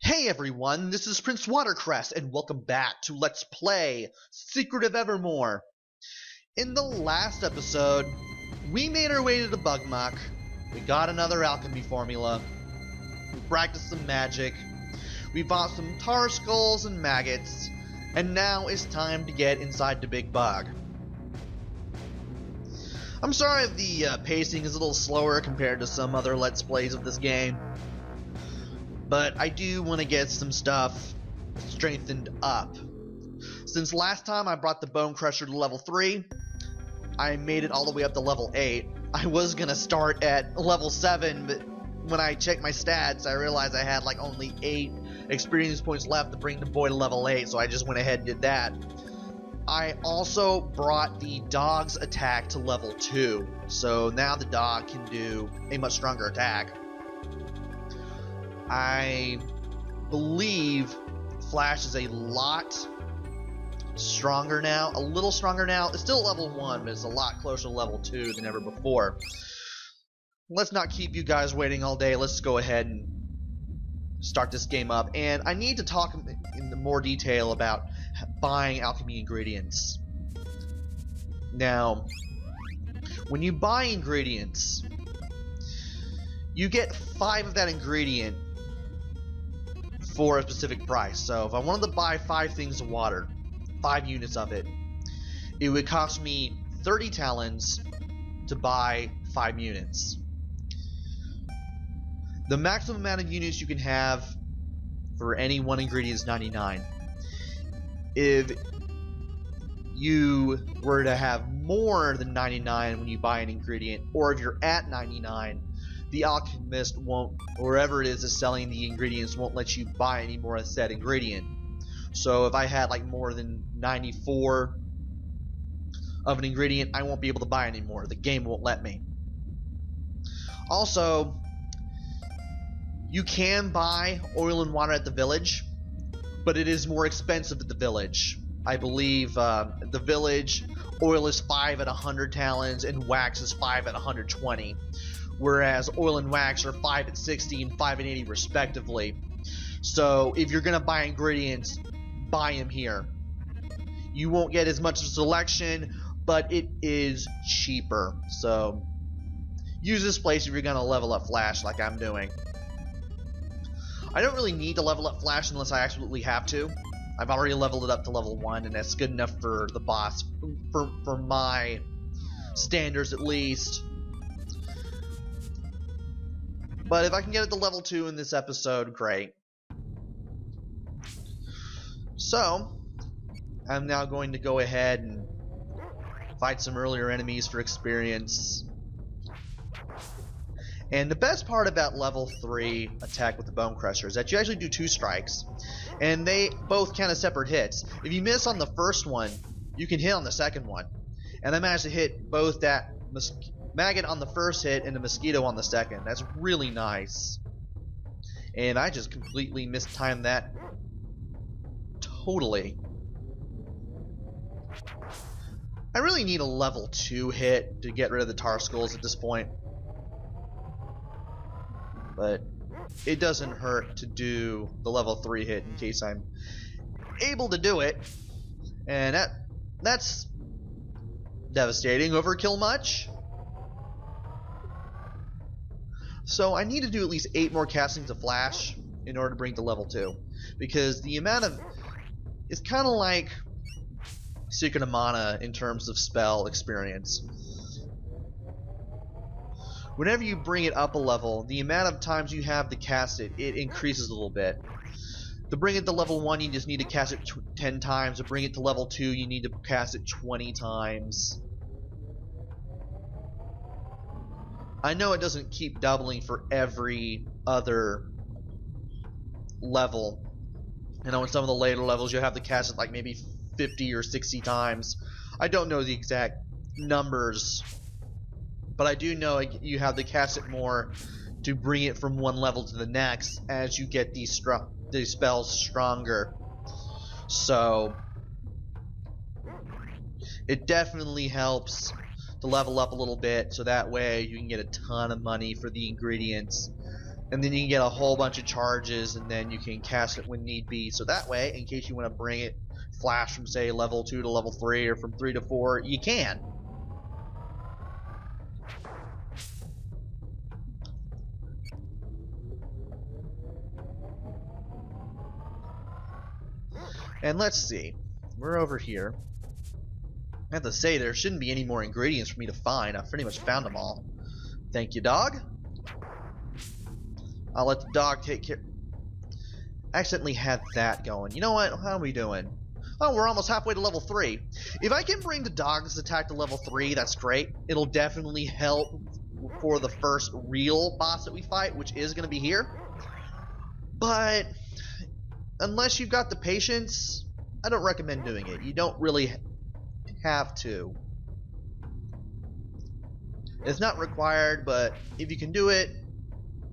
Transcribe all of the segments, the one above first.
Hey everyone, this is Prince Watercress, and welcome back to Let's Play Secret of Evermore. In the last episode, we made our way to the Bug Muck, we got another alchemy formula, we practiced some magic, we bought some tar skulls and maggots, and now it's time to get inside the big bug. I'm sorry if the pacing is a little slower compared to some other Let's Plays of this game, but I do want to get some stuff strengthened up. Since last time I brought the Bone Crusher to level 3, I made it all the way up to level 8. I was going to start at level 7, but when I checked my stats, I realized I had like only 8 experience points left to bring the boy to level 8, so I just went ahead and did that. I also brought the dog's attack to level 2, so now the dog can do a much stronger attack. I believe Flash is a lot stronger now, a little stronger now. It's still level 1, but it's a lot closer to level 2 than ever before. Let's not keep you guys waiting all day. Let's go ahead and start this game up. And I need to talk in more detail about buying alchemy ingredients. Now, when you buy ingredients, you get 5 of that ingredient for a specific price. So if I wanted to buy 5 things of water, 5 units of it, it would cost me 30 talons to buy 5 units. The maximum amount of units you can have for any one ingredient is 99. If you were to have more than 99 when you buy an ingredient, or if you're at 99, the alchemist won't, or wherever it is selling the ingredients, won't let you buy any more of said ingredient. So if I had like more than 94 of an ingredient, I won't be able to buy anymore. The game won't let me. Also, you can buy oil and water at the village, but it is more expensive at the village. I believe the village oil is 5 at 100 talons and wax is 5 at 120. Whereas oil and wax are 5 at 60 and 5 at 80 respectively. So if you're going to buy ingredients, buy them here. You won't get as much of a selection, but it is cheaper. So use this place if you're going to level up Flash like I'm doing. I don't really need to level up Flash unless I absolutely have to. I've already leveled it up to level 1, and that's good enough for the boss, for my standards at least. But if I can get it to level 2 in this episode, great. So, I'm now going to go ahead and fight some earlier enemies for experience. And the best part about level 3 attack with the Bone Crusher is that you actually do 2 strikes. And they both count as separate hits. If you miss on the first one, you can hit on the second one. And I managed to hit both that maggot on the first hit and the mosquito on the second. That's really nice. And I just completely mistimed that. Totally. I really need a level 2 hit to get rid of the tar skulls at this point. But it doesn't hurt to do the level 3 hit in case I'm able to do it. And that's devastating. Overkill much? So I need to do at least 8 more castings of Flash in order to bring it to level 2. Because the amount of... It's kind of like Secret of Mana in terms of spell experience. Whenever you bring it up a level, the amount of times you have to cast it, it increases a little bit. To bring it to level 1, you just need to cast it 10 times. To bring it to level 2, you need to cast it 20 times. I know it doesn't keep doubling for every other level. You know, in some of the later levels, you'll have to cast it like maybe 50 or 60 times. I don't know the exact numbers, but I do know you have to cast it more to bring it from one level to the next as you get these spells stronger. So it definitely helps to level up a little bit, so that way you can get a ton of money for the ingredients And then you can get a whole bunch of charges, and then you can cast it when need be. So that way, in case you want to bring it flash from, say, level 2 to level 3, or from 3 to 4, you can. And let's see. We're over here. I have to say, there shouldn't be any more ingredients for me to find. I've pretty much found them all. Thank you, dog. I'll let the dog take care. I accidentally had that going. You know what? How are we doing? Oh, we're almost halfway to level 3. If I can bring the dog's attack to level 3, that's great. It'll definitely help for the first real boss that we fight, which is going to be here. But unless you've got the patience, I don't recommend doing it. You don't really have to. It's not required, but if you can do it,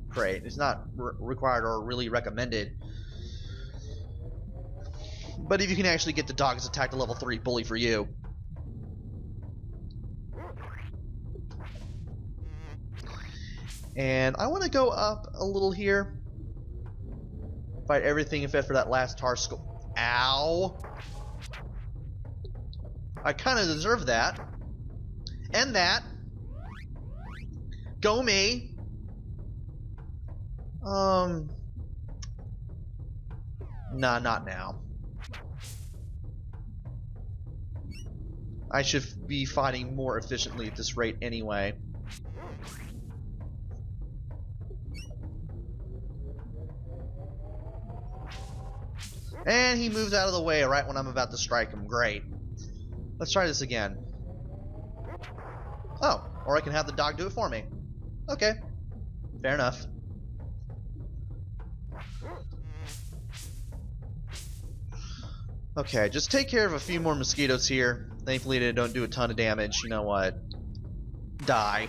great. It's not required or really recommended. But if you can actually get the dog's attack to level 3, bully for you. And I want to go up a little here. Fight everything except for that last tar skull. Ow! I kind of deserve that. And that. Go me. Nah, not now. I should be fighting more efficiently at this rate anyway. And he moves out of the way right when I'm about to strike him. Great. Let's try this again. Oh, or I can have the dog do it for me. Okay. Fair enough. Okay, just take care of a few more mosquitoes here. Thankfully they don't do a ton of damage. You know what? Die.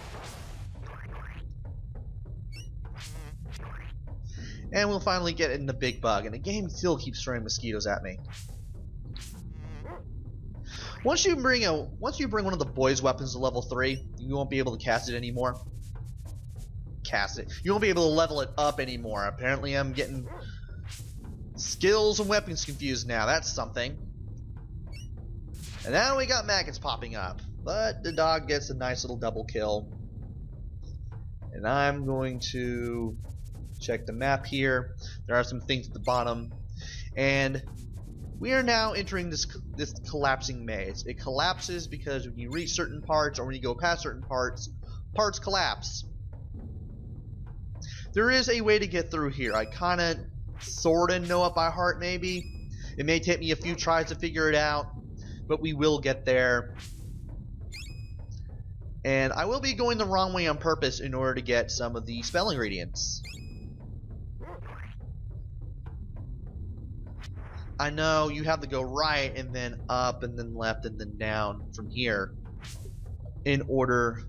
And we'll finally get in the big bug, and the game still keeps throwing mosquitoes at me. Once you bring one of the boys' weapons to level 3, you won't be able to cast it anymore. You won't be able to level it up anymore. Apparently I'm getting skills and weapons confused now. That's something. And now we got maggots popping up. But the dog gets a nice little double kill. And I'm going to check the map here. There are some things at the bottom. And we are now entering this collapsing maze. It collapses because when you reach certain parts or when you go past certain parts, parts collapse. There is a way to get through here. I kind of sort of know it by heart maybe. It may take me a few tries to figure it out, but we will get there. And I will be going the wrong way on purpose in order to get some of the spell ingredients. I know you have to go right and then up and then left and then down from here in order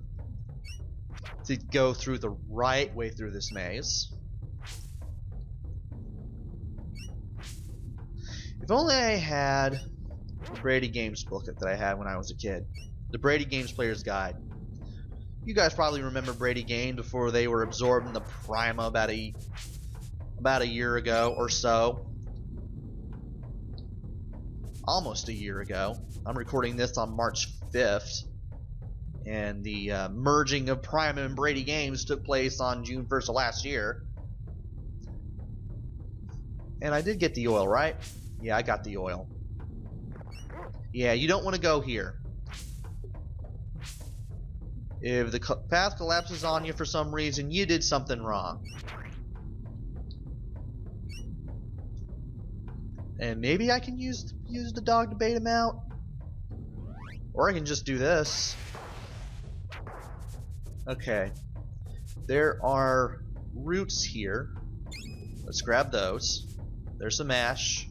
to go through the right way through this maze. If only I had the Brady Games book that I had when I was a kid. The Brady Games Player's Guide. You guys probably remember Brady Games before they were absorbed in the Prima about a year ago or so. Almost a year ago. I'm recording this on March 5th. And the merging of Prima and Brady Games took place on June 1st of last year. And I did get the oil, right? Yeah, I got the oil. Yeah, you don't want to go here. If the path collapses on you for some reason, you did something wrong. And maybe I can use the dog to bait him out. Or I can just do this. Okay. There are roots here. Let's grab those. There's some ash.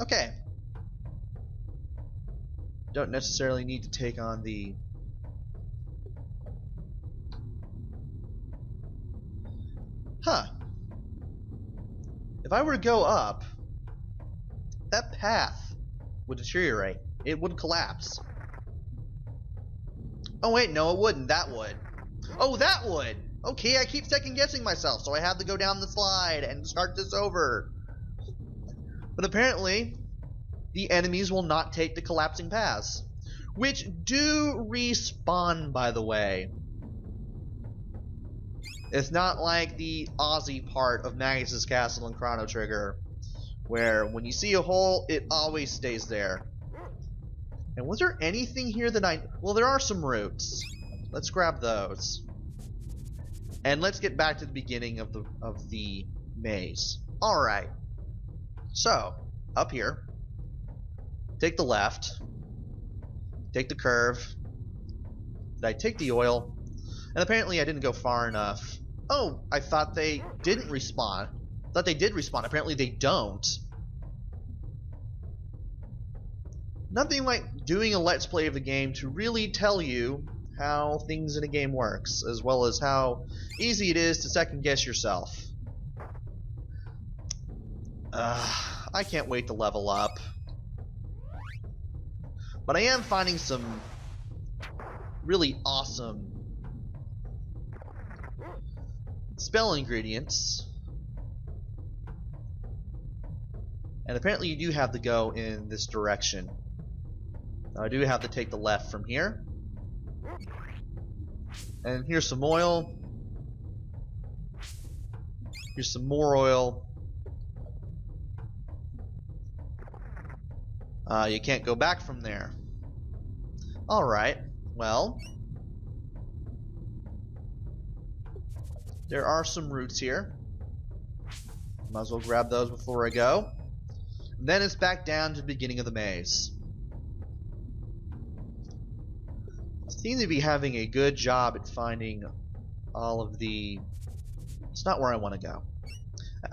Okay. Don't necessarily need to take on the... Huh. If I were to go up, that path would deteriorate. It would collapse. Oh wait, no it wouldn't. That would. Oh, that would! Okay, I keep second guessing myself, so I have to go down the slide and start this over. But apparently, the enemies will not take the collapsing paths, which do respawn, by the way. It's not like the Aussie part of Magus' Castle and Chrono Trigger, where when you see a hole, it always stays there. And was there anything here that well, there are some roots. Let's grab those. And let's get back to the beginning of the maze. Alright. So, up here. Take the left. Take the curve. Did I take the oil? And apparently I didn't go far enough. Oh, I thought they didn't respawn. I thought they did respawn. Apparently they don't. Nothing like doing a Let's Play of the game to really tell you how things in a game works, as well as how easy it is to second guess yourself. I can't wait to level up. But I am finding some really awesome spell ingredients. And apparently you do have to go in this direction. Now I do have to take the left from here. And here's some oil. Here's some more oil. You can't go back from there. Alright, well, there are some roots here. Might as well grab those before I go. And then it's back down to the beginning of the maze. I seem to be having a good job at finding all of the... It's not where I want to go.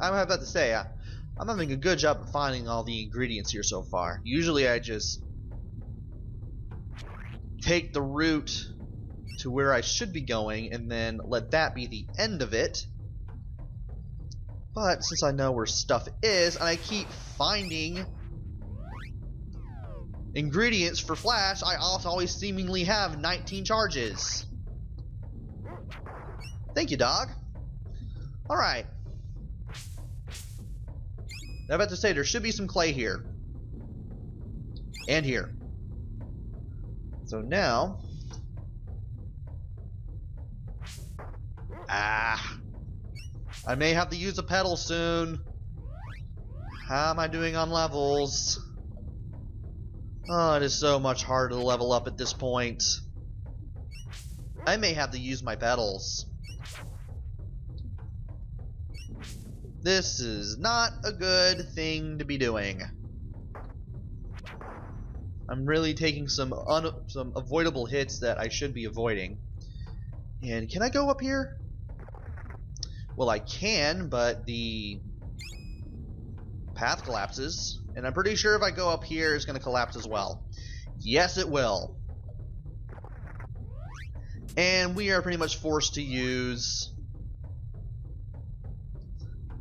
I'm about to say, I'm having a good job at finding all the ingredients here so far. Usually I just take the route to where I should be going and then let that be the end of it. But since I know where stuff is, and I keep finding ingredients for Flash, I also always seemingly have 19 charges. Thank you, dog. Alright. I'm about to say, there should be some clay here. And here. So now... I may have to use a pedal soon. How am I doing on levels? Oh, it is so much harder to level up at this point. I may have to use my pedals. This is not a good thing to be doing. I'm really taking some avoidable hits that I should be avoiding. And can I go up here? Well, I can, but the path collapses. And I'm pretty sure if I go up here, it's going to collapse as well. Yes, it will. And we are pretty much forced to use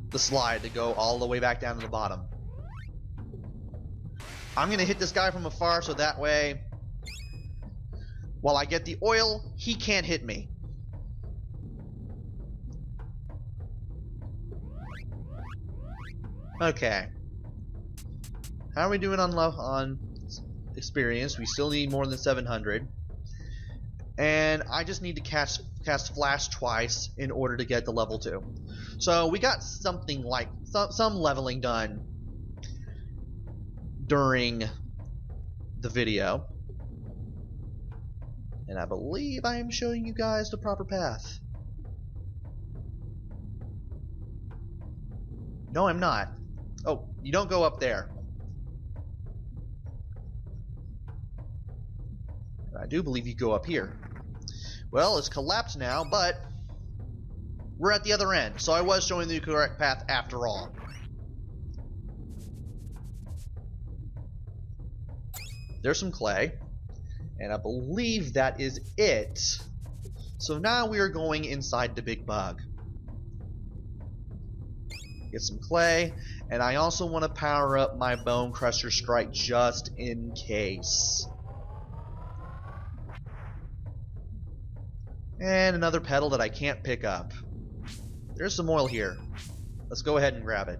the slide to go all the way back down to the bottom. I'm going to hit this guy from afar so that way, while I get the oil, he can't hit me. Okay. How are we doing on experience? We still need more than 700. And I just need to cast Flash twice in order to get to level 2. So we got something like some leveling done during the video. And I believe I am showing you guys the proper path. No, I'm not. Oh, you don't go up there. I do believe you go up here. Well, it's collapsed now, but we're at the other end, so I was showing the correct path after all. There's some clay, and I believe that is it. So now we are going inside the big bug. Get some clay, and I also want to power up my Bone Crusher Strike just in case. And another petal that I can't pick up. There's some oil here. Let's go ahead and grab it.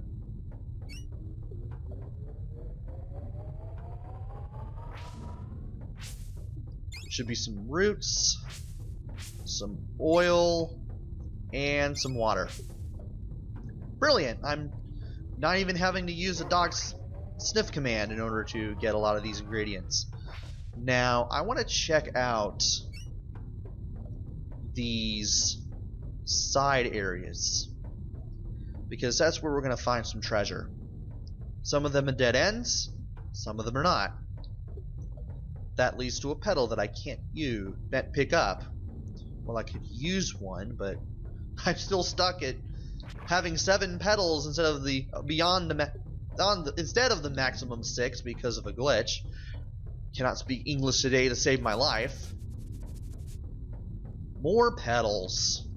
There should be some roots, some oil, and some water. Brilliant! I'm not even having to use a dog's sniff command in order to get a lot of these ingredients. Now, I want to check out these side areas, because that's where we're going to find some treasure. Some of them are dead ends, some of them are not. That leads to a petal that I can't pick up. Well, I could use one, but I'm still stuck at having 7 petals instead of the instead of the maximum 6 because of a glitch. Cannot speak English today to save my life. More petals.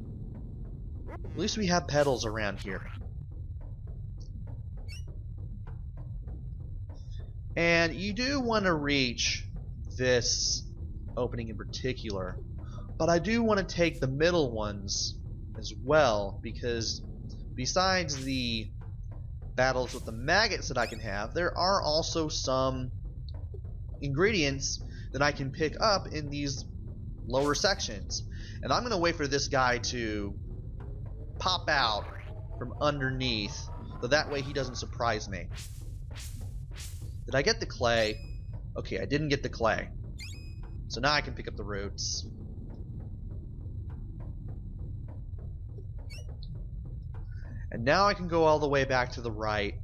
At least we have petals around here. And you do want to reach this opening in particular, but I do want to take the middle ones as well, because besides the battles with the maggots that I can have, there are also some ingredients that I can pick up in these lower sections. And I'm going to wait for this guy to pop out from underneath, so that way he doesn't surprise me. Did I get the clay? Okay, I didn't get the clay. So now I can pick up the roots. And now I can go all the way back to the right,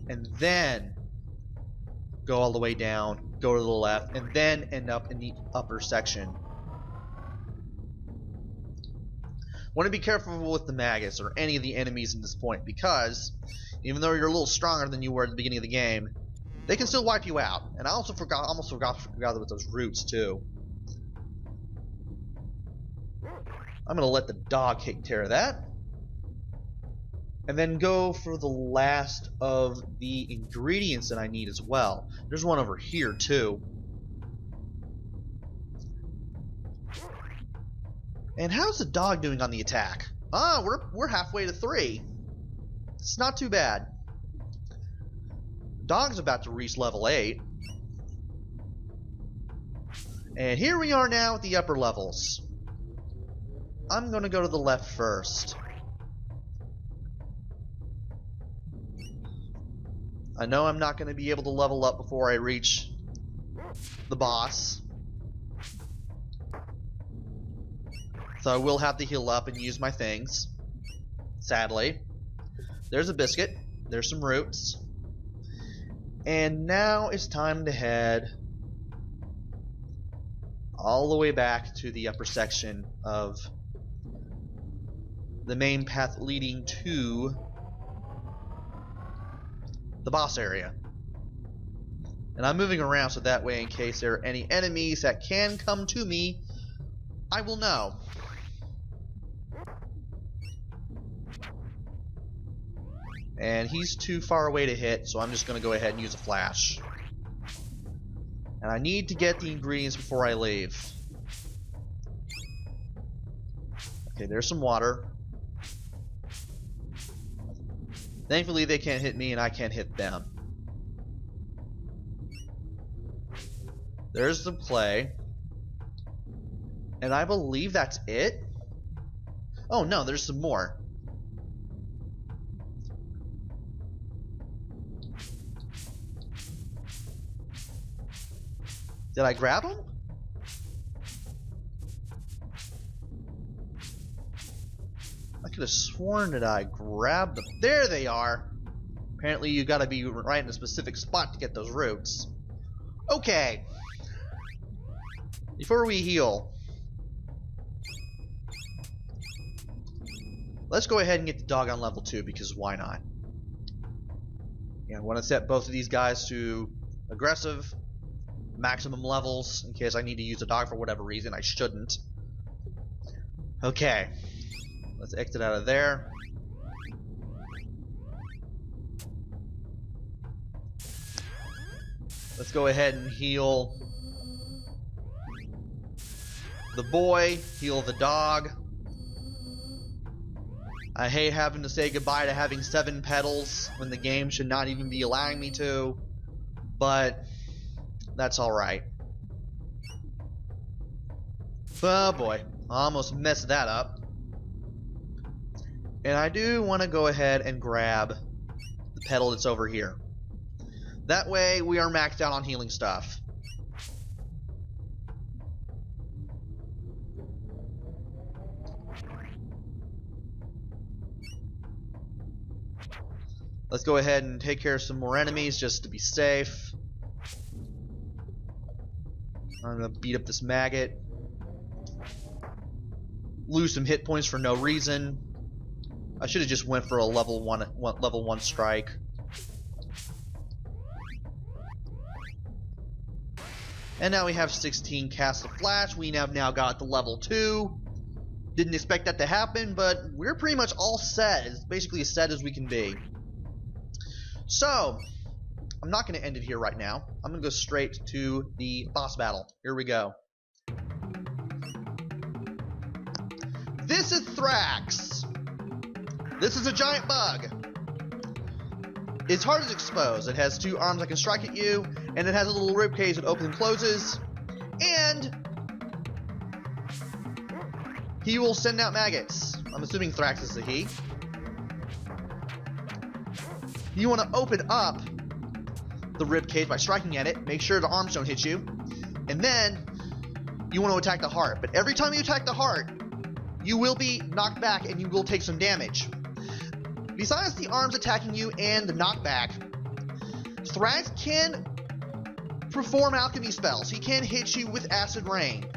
and then go all the way down, go to the left, and then end up in the upper section. Want to be careful with the maggots or any of the enemies in this point, because even though you're a little stronger than you were at the beginning of the game, they can still wipe you out. And I also almost forgot about those roots too. I'm gonna let the dog take care of that, and then go for the last of the ingredients that I need as well. There's one over here too. And how's the dog doing on the attack? Ah, we're halfway to 3. It's not too bad. Dog's about to reach level 8. And here we are now at the upper levels. I'm gonna go to the left first. I know I'm not gonna be able to level up before I reach the boss, so I will have to heal up and use my things, sadly. There's a biscuit. There's some roots. And now it's time to head all the way back to the upper section of the main path leading to the boss area. And I'm moving around so that way, in case there are any enemies that can come to me, I will know. And he's too far away to hit, so I'm just going to go ahead and use a flash. And I need to get the ingredients before I leave. Okay, there's some water. Thankfully they can't hit me and I can't hit them. There's the clay. And I believe that's it? Oh no, there's some more. Did I grab them? I could have sworn that I grabbed them. There they are! Apparently you gotta be right in a specific spot to get those roots. Okay. Before we heal, let's go ahead and get the dog on level 2, because why not? Yeah, I want to set both of these guys to aggressive, maximum levels, in case I need to use a dog for whatever reason I shouldn't. Okay. Let's exit out of there. Let's go ahead and heal the boy, heal the dog. I hate having to say goodbye to having 7 petals when the game should not even be allowing me to, but that's alright. Oh boy, I almost messed that up. And I do want to go ahead and grab the petal that's over here. That way we are maxed out on healing stuff. Let's go ahead and take care of some more enemies just to be safe. I'm gonna beat up this maggot. Lose some hit points for no reason. I should have just went for a level one strike. And now we have 16 casts of flash. We have now got the level 2. Didn't expect that to happen, but we're pretty much all set. It's basically as set as we can be. So, I'm not going to end it here right now. I'm going to go straight to the boss battle. Here we go. This is Thrax. This is a giant bug. Its heart is exposed. It has 2 arms that can strike at you, and it has a little rib cage that opens and closes. And he will send out maggots. I'm assuming Thrax is a he. You want to open up the rib cage by striking at it. Make sure the arms don't hit you. And then you want to attack the heart. But every time you attack the heart, you will be knocked back and you will take some damage. Besides the arms attacking you and the knockback, Thrax can perform alchemy spells. He can hit you with acid rain.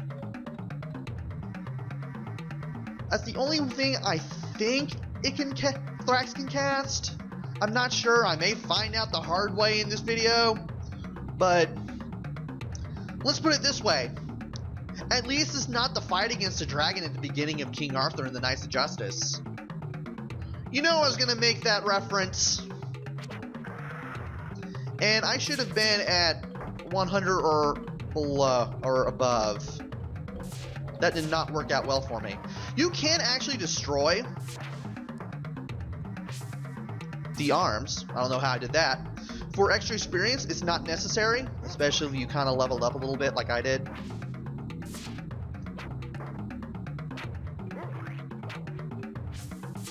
That's the only thing I think Thrax can cast. I'm not sure. I may find out the hard way in this video. But let's put it this way. At least it's not the fight against the dragon at the beginning of King Arthur and the Knights of Justice. You know I was going to make that reference. And I should have been at 100 or below or above. That did not work out well for me. You can actually destroy the arms. I don't know how I did that. For extra experience, it's not necessary, especially if you kind of leveled up a little bit like I did.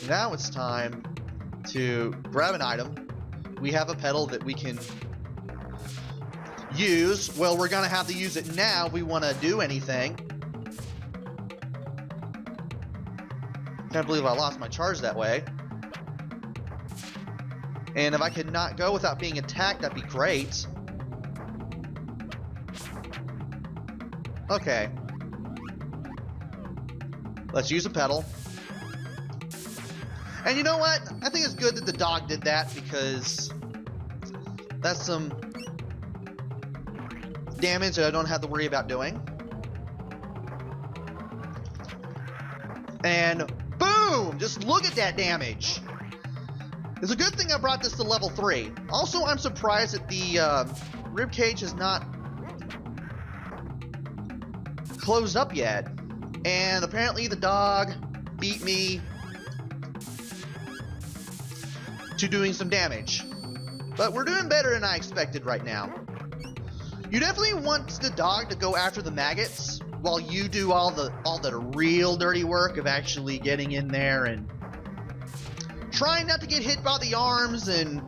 Now it's time to grab an item. We have a petal that we can use. Well, we're gonna have to use it now if we want to do anything. Can't believe I lost my charge that way. And if I could not go without being attacked, that'd be great. Okay. Let's use a petal. And you know what? I think it's good that the dog did that because that's some damage that I don't have to worry about doing. And boom! Just look at that damage. It's a good thing I brought this to level 3. Also, I'm surprised that the ribcage has not closed up yet. And apparently the dog beat me to doing some damage. But we're doing better than I expected right now. You definitely want the dog to go after the maggots while you do all the real dirty work of actually getting in there and trying not to get hit by the arms and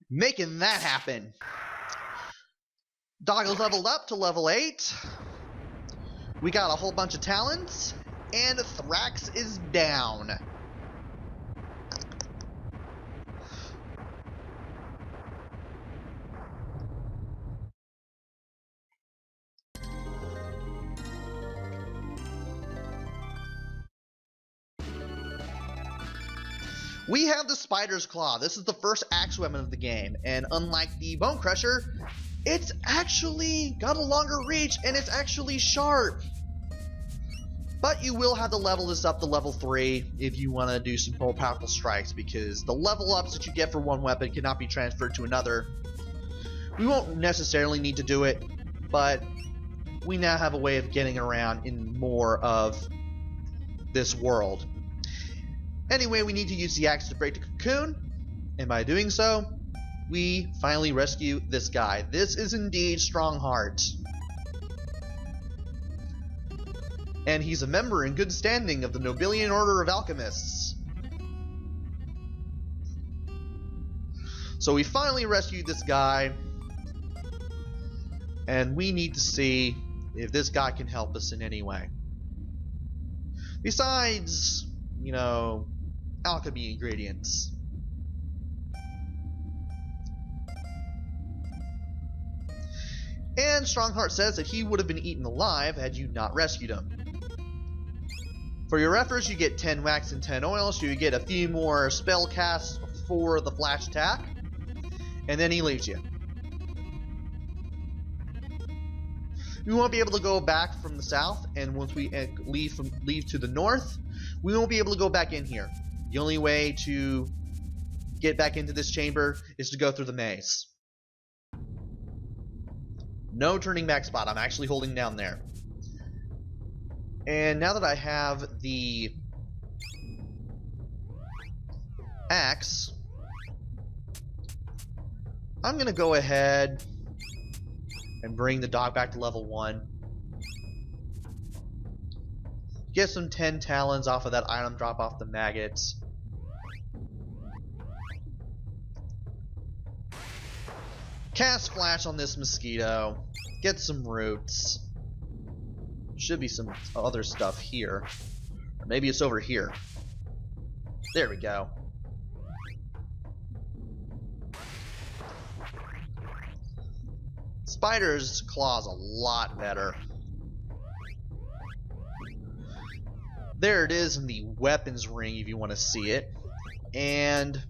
making that happen. Dog is leveled up to level 8. We got a whole bunch of talents, and Thrax is down. We have the Spider's Claw. This is the first axe weapon of the game, and unlike the Bone Crusher, it's actually got a longer reach, and it's actually sharp. But you will have to level this up to level 3 if you want to do some more powerful strikes, because the level ups that you get for one weapon cannot be transferred to another. We won't necessarily need to do it, but we now have a way of getting around in more of this world. Anyway, we need to use the axe to break the cocoon, and by doing so, we finally rescue this guy. This is indeed Strongheart. And he's a member in good standing of the Nobilian Order of Alchemists. So we finally rescued this guy, and we need to see if this guy can help us in any way. Besides, you know, alchemy ingredients. And Strongheart says that he would have been eaten alive had you not rescued him. For your efforts, you get 10 wax and 10 oil, so you get a few more spell casts for the flash attack. And then he leaves you. We won't be able to go back from the south, and once we leave to the north, we won't be able to go back in here. The only way to get back into this chamber is to go through the maze. No turning back spot. I'm actually holding down there. And now that I have the axe, I'm going to go ahead and bring the dog back to level 1. Get some 10 talons off of that item drop off the maggots. Cast flash on this mosquito. Get some roots. Should be some other stuff here. Or maybe it's over here. There we go. Spider's claw's a lot better. There it is in the weapons ring if you want to see it. And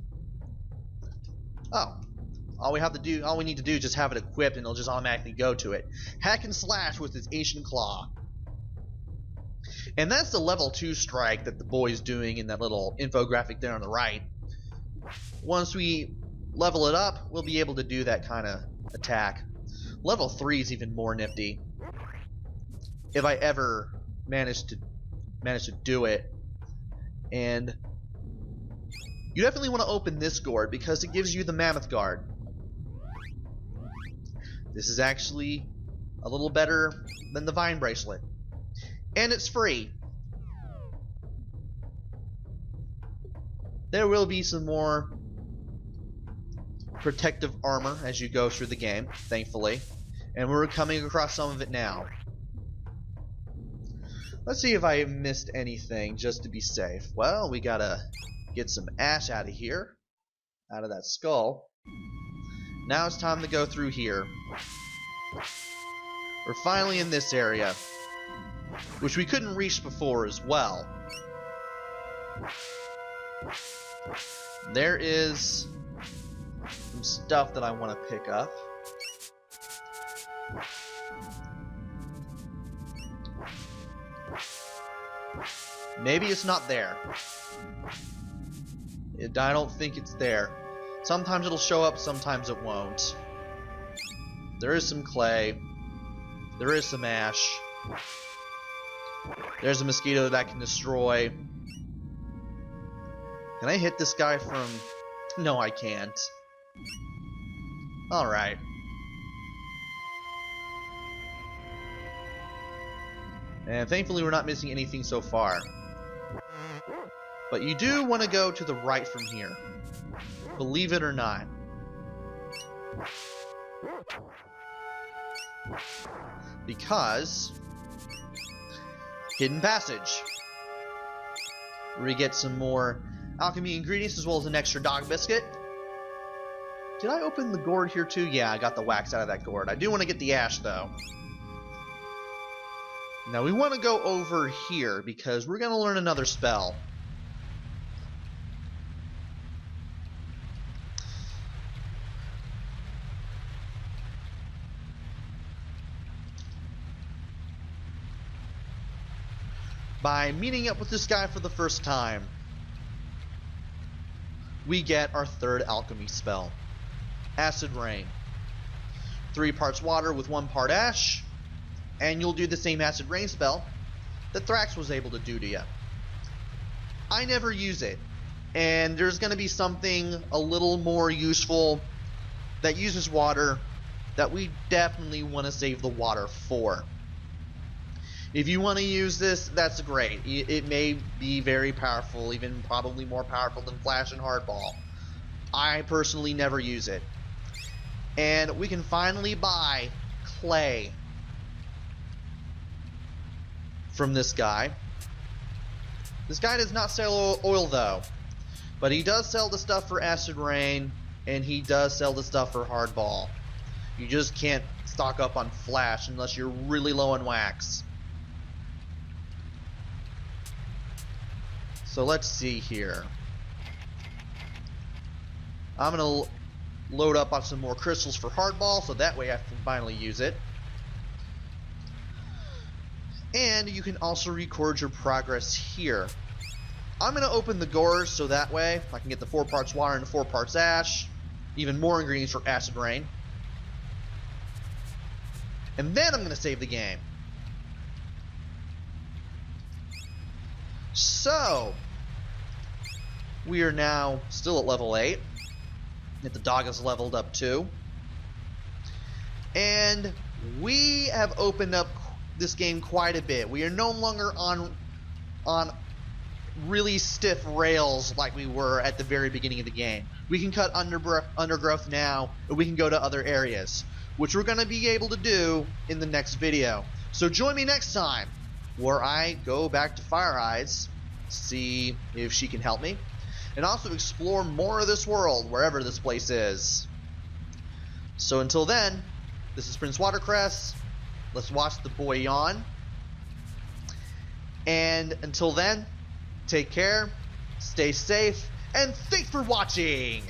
all we need to do is just have it equipped and it'll just automatically go to it. Hack and slash with its ancient claw. And that's the level 2 strike that the boy's doing in that little infographic there on the right. Once we level it up, we'll be able to do that kind of attack. Level 3 is even more nifty. If I ever manage to do it. And you definitely want to open this gourd because it gives you the mammoth guard. This is actually a little better than the vine bracelet. And it's free. There will be some more protective armor as you go through the game, thankfully. And we're coming across some of it now. Let's see if I missed anything just to be safe. Well, we gotta get some ash out of here. Out of that skull. Now it's time to go through here. We're finally in this area, which we couldn't reach before as well. There is some stuff that I want to pick up. Maybe it's not there. I don't think it's there. Sometimes it'll show up, sometimes it won't. There is some clay. There is some ash. There's a mosquito that I can destroy. Can I hit this guy from... No, I can't. Alright. And thankfully we're not missing anything so far. But you do want to go to the right from here. Believe it or not. Because... hidden passage. Where we get some more alchemy ingredients as well as an extra dog biscuit. Did I open the gourd here too? Yeah, I got the wax out of that gourd. I do want to get the ash though. Now we want to go over here because we're going to learn another spell. By meeting up with this guy for the first time, we get our third alchemy spell. Acid Rain. 3 parts water with 1 part ash. and you'll do the same acid rain spell that Thrax was able to do to you. I never use it, and there's going to be something a little more useful that uses water that we definitely want to save the water for. If you want to use this, that's great. It may be very powerful, even probably more powerful than Flash and Hardball. I personally never use it. And we can finally buy clay from this guy. This guy does not sell oil though, but he does sell the stuff for acid rain, and he does sell the stuff for hardball. You just can't stock up on Flash unless you're really low on wax. So let's see here. I'm gonna load up on some more crystals for hardball, so that way I can finally use it. And you can also record your progress here. I'm going to open the gores so that way I can get the 4 parts water and 4 parts ash. Even more ingredients for acid rain. And then I'm going to save the game. So, we are now still at level 8. The dog is leveled up too. And we have opened up this game quite a bit. We are no longer on really stiff rails like we were at the very beginning of the game. We can cut undergrowth now, and we can go to other areas, which we're going to be able to do in the next video. So join me next time, where I go back to Fire Eyes, see if she can help me, and also explore more of this world, wherever this place is. So until then, this is Prince Watercress. Let's watch the boy yawn. And until then, take care, stay safe, and thanks for watching!